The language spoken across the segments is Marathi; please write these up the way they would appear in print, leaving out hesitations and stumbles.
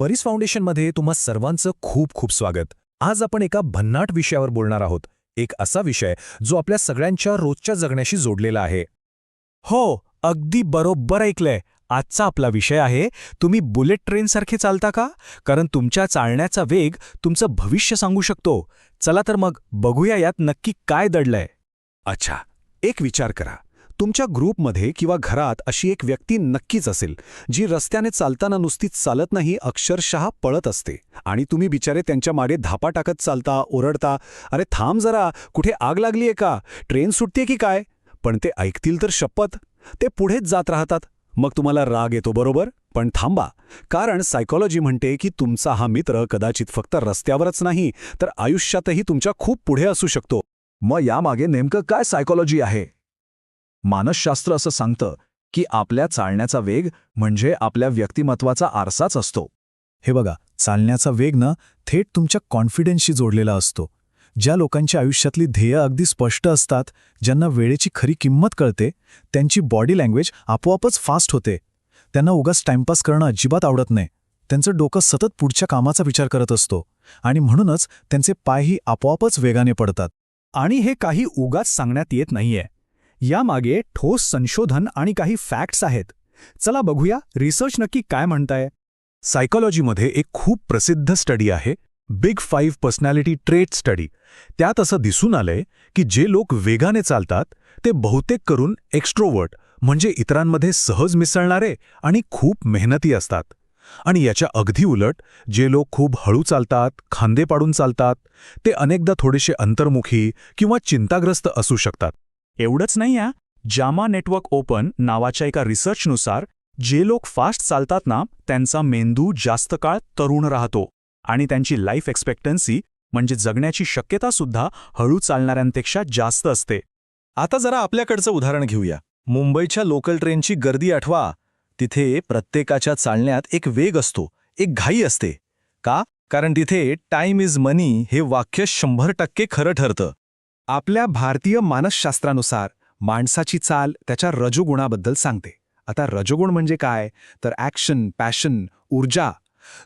परीस फाउंडेशनमध्ये तुम्हा सर्वांचं खूप खूप स्वागत. आज आपण एका भन्नाट विषयावर बोलणार आहोत. एक असा विषय जो आपल्या सगळ्यांच्या रोजच्या जगण्याशी जोडलेला आहे. हो, अगदी बरोबर ऐकलंय. आजचा आपला विषय आहे, तुम्ही बुलेट ट्रेनसारखे चालता का? कारण तुमच्या चालण्याचा वेग तुमचं भविष्य सांगू शकतो. चला तर मग बघूया यात नक्की काय दडलंय. अच्छा, एक विचार करा. तुमच्या ग्रुपमध्ये किंवा घरात अशी एक व्यक्ती नक्कीच असेल जी रस्त्याने चालताना नुसतीच चालत नाही, अक्षरशः पळत असते. आणि तुम्ही बिचारे त्यांच्या मागे धापा टाकत चालता, ओरडता, अरे थांब जरा, कुठे आग लागलीये का, ट्रेन सुटते की काय? पण ते ऐकतील तर शपथ, ते पुढेच जात राहतात. मग तुम्हाला राग येतो, बरोबर? पण थांबा, कारण सायकोलॉजी म्हणते की तुमचा हा मित्र कदाचित फक्त रस्त्यावरच नाही तर आयुष्यातही तुमच्या खूप पुढे असू शकतो. मग यामागे नेमकं काय सायकोलॉजी आहे? मानसशास्त्र असं सांगतं की आपल्या चालण्याचा वेग म्हणजे आपल्या व्यक्तिमत्वाचा आरसाच असतो. हे बघा, चालण्याचा वेग ना थेट तुमच्या कॉन्फिडन्सशी जोडलेला असतो. ज्या लोकांच्या आयुष्यातली ध्येय अगदी स्पष्ट असतात, ज्यांना वेळेची खरी किंमत कळते, त्यांची बॉडी लँग्वेज आपोआपच फास्ट होते. त्यांना उगाच टाइमपास करणं अजिबात आवडत नाही. त्यांचं डोकं सतत पुढच्या कामाचा विचार करत असतो आणि म्हणूनच त्यांचे पायही आपोआपच वेगाने पडतात. आणि हे काही उगाच सांगण्यात येत नाहीये. यामागे ठोस संशोधन आणि काही फॅक्ट्स आहेत. चला बघूया रिसर्च नक्की काय म्हणताय. सायकोलॉजीमध्ये एक खूप प्रसिद्ध स्टडी आहे, बिग 5 पर्सनॅलिटी ट्रेट स्टडी. त्यात असं दिसून आलंय की जे लोक वेगाने चालतात ते बहुतेक करून एक्स्ट्रोवर्ट म्हणजे इतरांमध्ये सहज मिसळणारे आणि खूप मेहनती असतात. आणि याच्या अगदी उलट जे लोक खूप हळू चालतात, खांदे पाडून चालतात, ते अनेकदा थोडेसे अंतर्मुखी किंवा चिंताग्रस्त असू शकतात. एवढंच नाही आहे, जामा नेटवर्क ओपन नावाच्या एका रिसर्चनुसार जे लोक फास्ट चालतात ना, त्यांचा मेंदू जास्त काळ तरुण राहतो आणि त्यांची लाईफ एक्सपेक्टन्सी म्हणजे जगण्याची शक्यतासुद्धा हळू चालणाऱ्यांपेक्षा जास्त असते. आता जरा आपल्याकडचं उदाहरण घेऊया. मुंबईच्या लोकल ट्रेनची गर्दी आठवा. तिथे प्रत्येकाच्या चालण्यात एक वेग असतो, एक घाई असते. का? कारण तिथे टाइम इज मनी हे वाक्य 100% खरं ठरतं. आपल्या भारतीय मानसशास्त्रानुसार माणसाची चाल त्याच्या रजोगुणाबद्दल सांगते. आता रजोगुण म्हणजे काय? तर ॲक्शन, पॅशन, ऊर्जा.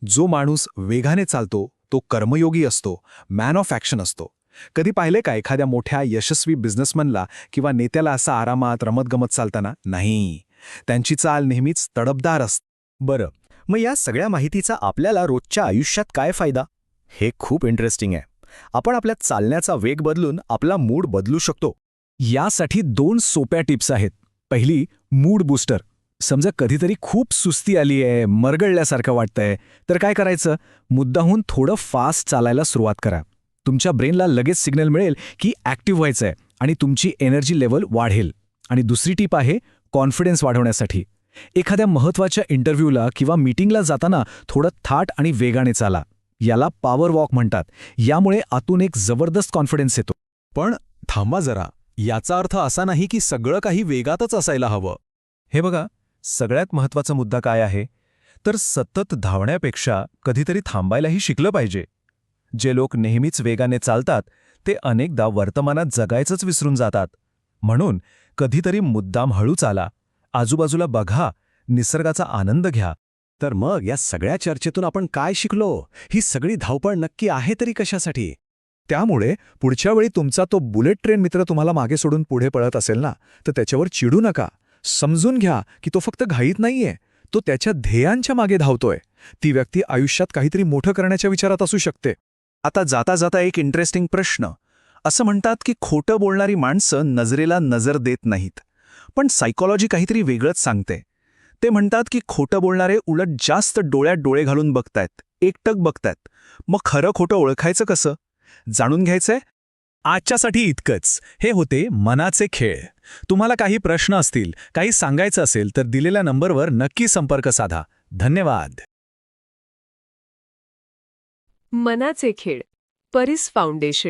जो माणूस वेगाने चालतो तो कर्मयोगी असतो, मॅन ऑफ ॲक्शन असतो. कधी पाहिले का एखाद्या मोठ्या यशस्वी बिझनेसमनला किंवा नेत्याला असा आरामात रमतगमत चालताना? नाही, त्यांची चाल नेहमीच तडफदार असते. बरं, मग या सगळ्या माहितीचा आपल्याला रोजच्या आयुष्यात काय फायदा? हे खूप इंटरेस्टिंग आहे. आपण आपल्या चालण्याचा वेग बदलून आपला मूड बदलू शकतो. यासाठी 2 सोप्या टिप्स आहेत. पहिली, मूड बूस्टर. समजा कधीतरी खूप सुस्ती आली आहे, मरगळल्यासारखं वाटतंय, तर काय करायचं? मुद्दाहून थोडं फास्ट चालायला सुरुवात करा. तुमच्या ब्रेनला लगेच सिग्नल मिळेल की ॲक्टिव्ह व्हायचंय आणि तुमची एनर्जी लेव्हल वाढेल. आणि दुसरी टीप आहे कॉन्फिडन्स वाढवण्यासाठी. एखाद्या महत्त्वाच्या इंटरव्ह्यूला किंवा मीटिंगला जाताना थोडं थाट आणि वेगाने चाला. याला पॉवर वॉक म्हणतात. यामुळे आतून एक जबरदस्त कॉन्फिडन्स येतो. पण थांबा जरा, याचा अर्थ असा नाही की सगळं काही वेगातच असायला हवं. हे बघा, सगळ्यात महत्त्वाचा मुद्दा काय आहे? तर सतत धावण्यापेक्षा कधीतरी थांबायलाही शिकलं पाहिजे. जे लोक नेहमीच वेगाने चालतात ते अनेकदा वर्तमानात जगायचंच विसरून जातात. म्हणून कधीतरी मुद्दाम हळू चाला, आजूबाजूला बघा, निसर्गाचा आनंद घ्या. तर मग या सगळ्या चर्चेतून आपण काय शिकलो? ही सगळी धावपळ नक्की आहे तरी कशासाठी? त्यामुळे पुढच्या वेळी तुमचा तो बुलेट ट्रेन मित्र तुम्हाला मागे सोडून पुढे पळत असेल ना, तर त्याच्यावर चिडू नका. समजून घ्या की तो फक्त घाईत नाहीये, तो त्याच्या ध्येयांच्या मागे धावतोय. ती व्यक्ती आयुष्यात काहीतरी मोठं करण्याच्या विचारात असू शकते. आता जाता जाता एक इंटरेस्टिंग प्रश्न. असं म्हणतात की खोटं बोलणारी माणसं नजरेला नजर देत नाहीत. पण सायकोलॉजी काहीतरी वेगळंच सांगते. ते म्हणतात की खोटं बोलणारे उलट जास्त डोळ्यात डोळे घालून बघतायत, एकटक बघतायत. मग खरं खोटं ओळखायचं कसं? जाणून घ्यायचंय? आजच्यासाठी इतकंच. हे होते मनाचे खेळ. तुम्हाला काही प्रश्न असतील, काही सांगायचं असेल तर दिलेल्या नंबरवर नक्की संपर्क साधा. धन्यवाद. मनाचे खेळ, परीस फाउंडेशन.